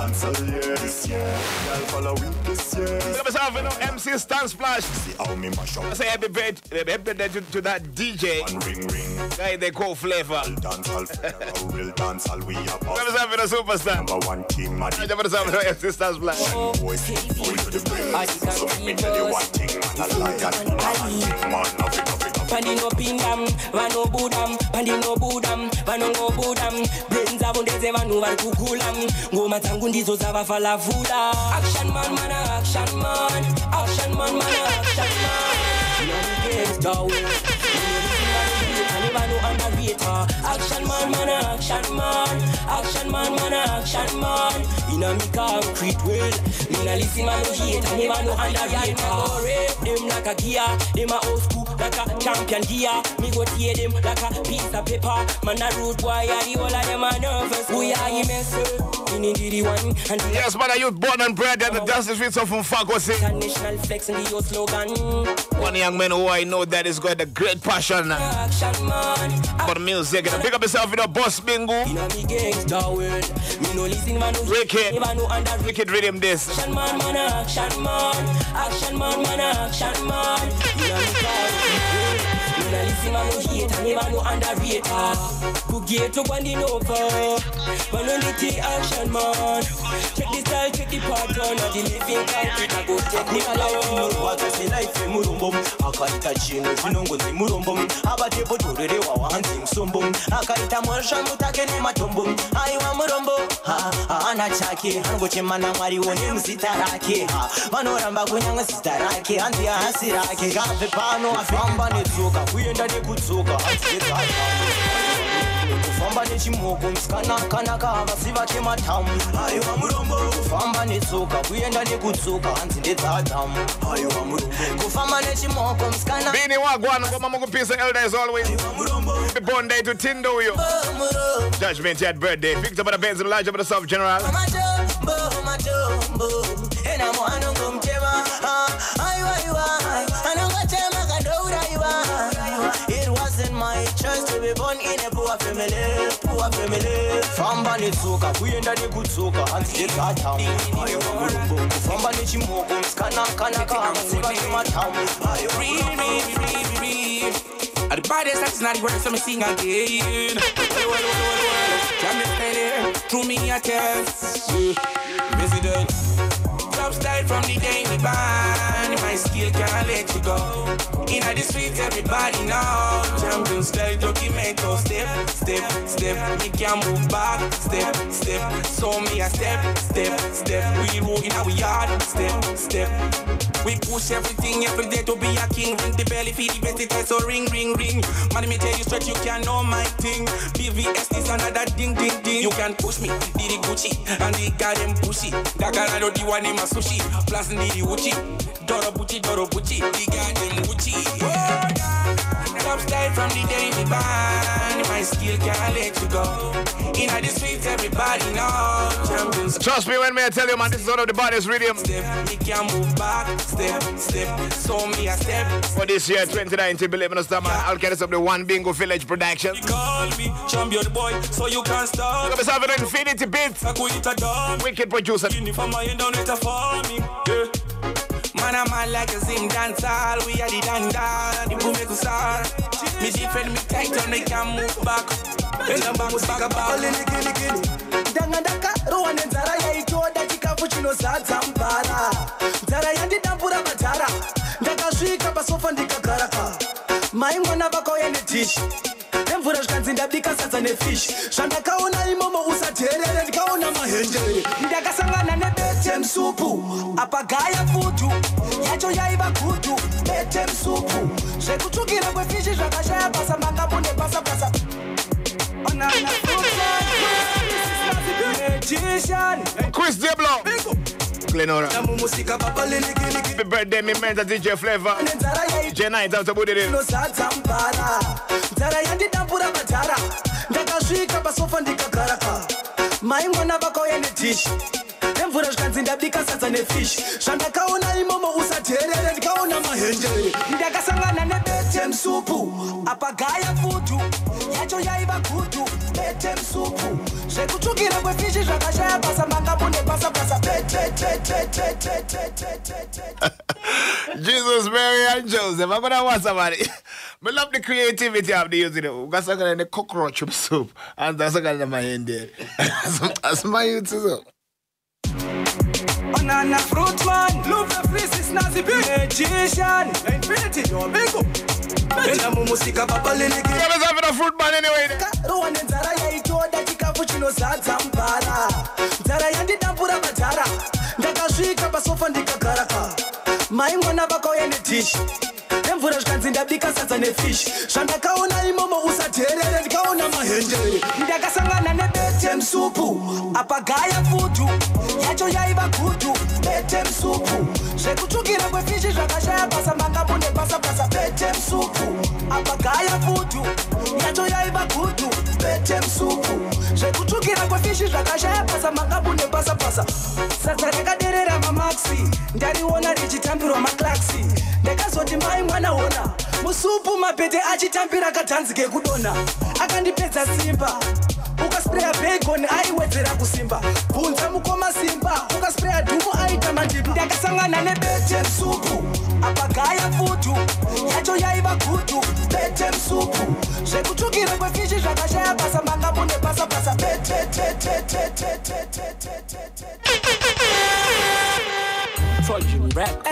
dance all year this year. Girl follow we this year. Look at myself, you know, MC Stan Splash. See how me mash up. I say happy birthday to that DJ. One ring ring. Guy they call Flavor. Dance all real dance all we about. Look at myself, you know, superstar. Number one team, man. Look at myself, you know, MC Stan Splash. Boys, full to the brim. So let me tell you one thing, man. I like that. Man, love it. Pandi no pindam, vano budam, pandi no budam, vano no budam. Brains avondeze vanu vari kukulam, ngoma dzangu ndidzo dzavafala vula. Action man, mana action man, action man, mana action man. Gangsta way, vanu underrated. Action man, mana action man, action man, mana action man. Inna me concrete world, me na listen man no hate, and me vanu underrated. Them like a gear, them a old school. Like a champion gear, me go tear them like a piece of paper. Man a rude boy, the whole of them are nervous. We are immense, in the one. Yes, man, are you born and bred at the Justice Streets of Fagosi? International flex and the slogan. One young man who I know that is got a great passion for music. And pick up yourself in a boss bingo. Wicked rhythm this. Action man, man, action man. Action man, man, action man. Listen, man, no hate, and man, no underrated. Who get to one in over? Man, only the action, man. Check the style, check the pattern of the living country. I go take me alone. What I say, life in Murumbum. I can't touch you, no, Murumbum. About the bottle, they were hunting Sumbum. I can't touch you, Matumbum. I want Murumbo. Ana Chaki, and what your man, Mari, when you sit Taraki. Manoramba, when you sit Taraki, and the Asiraki, got the pano, I found Banituka. We end up with Suka, I said, Famba Nechimoko, Skana, Kanaka, Siva Chimatam. I am Murumbo, Famba Netsuka, we end up with Suka, and the Tatam. I am Murumbo, Famba Nechimoko, Skana. Bini Wagwan, Mamago Pisa Elder as always. Happy born day to Tindo, you. Judgment yet birthday. Victor Bada Benz and Elijah Bada Sub General. It wasn't my choice to be born in a poor family, poor family. From Banitsuka, we end up good soka, and still got town. From Banichimoko, Kanaka, free. At the baddest, that's not worth so me sing again. Jam it steady, through me a test. Resident. Top style from the day we ban. My skill can't let you go. In the streets, everybody know. Champion style, documento. Step. Me can move back. Step. So me a step. We roll in our yard. Step. We push everything every day to be a king. Ring the belly, feed the best, it so ring. Man, me tell you straight, you can know my thing. BVS is another ding. You can push me, the Gucci, and the goddamn pushy. That guy do the one in my sushi. Plus the Uchi, Doro Bucci, the goddamn Gucci. Top style from the day we ban. My skill can't let you go. In the streets, everybody know. Champions. Trust me when I tell you, man, this is one of the baddest rhythm. Me can move back, step. So me a step. For this year, 2019, believe in us, man, I'll get us up the One Bingo Village production. You call me champion boy, so you can't stop. Look at myself, Infinity Beats. Wicked producer. For my end, don't let her for me. Yeah. Man, I'm man like a Zim dancer. We are the danda, the boom make us star. Me defend me tight and they can move back. When I'm back about Danga, Rowan and Zara, I told that you can't put you no Zampara. Zara, I did not put up a Tara. Danga, she can pass off on the Kakaraka. My one of a coy and a dish. Them for us can't the because that's a fish. Shandakauna, Momo, Usatere, and Kauna Mahenge. Dagasanga and a betem supu. Apagaya futu. Yacho Yaiba kutu. Betem supu. Shekutuki, the fish is Rakasha, Pasamanga, Pasa. Chris Diblo, Glenora. Happy birthday, me man, DJ Flavor. J9 out of Buddy. My one of a coy and a dish. Them for us can't the because that's a fish. Shandakauna, Momo, Usatere, and Kauna Mahenge. Dagasanga and a betem supu. Apagaya futu. Yacho Yaiba kutu. Betem supu. Shekutuki, the fish is Rakasha, Pasamanga, Pasa. Jesus, Mary, and Joseph. I'm gonna want somebody. I love the creativity of the youth. We got some kind of the cockroach soup, and that's kind of my hand there. That's my youth too. Banana fruit man, love the faces, nazi magician, infinity, your bingo. Bena mumusika baba leleke. What is happening to fruit man anyway? Ruwane nzara ya itoda chikafu chinosadza mpara. Nzara yandidambura matara. Ndakasvika pasofa ndikagaraka. Mai mwana vakauya netishi. Nemvura zvikanzi ndabika sadza nefish. Zvandakaona imomo usateerere ndikaona mahendere. Ndakasangana nebete msupu. Apagaya futu. Yacho yaiva gudu. Bete msupu. Zvekutsvukira kwefishi zvakashaya basa makabune basa bete msupu. Apagaya futu. Yacho yaiva gudu. Bete msupu. Zvekutsvukira kwefishi zvakashaya basa makabune basa. Sadza rakaderera mamaxi. Ndariona richitambirwa maklaxi. Ndakazoti mai mwana ona. Musupu mapete achitambira katanzike kudona. Akandipedza simba. Ukaspreya bacon aiwedzera kusimba. Bvunza mukoma simba. Ukaspreya dhumu aita mandibu. Ndakasangana nebete msupu. Apagaya futu. Yacho yaiva gudu. Bete msupu. Zvekutsvukira kwefishi zvakashaya basa makabune basa. Bete. Fortune rap.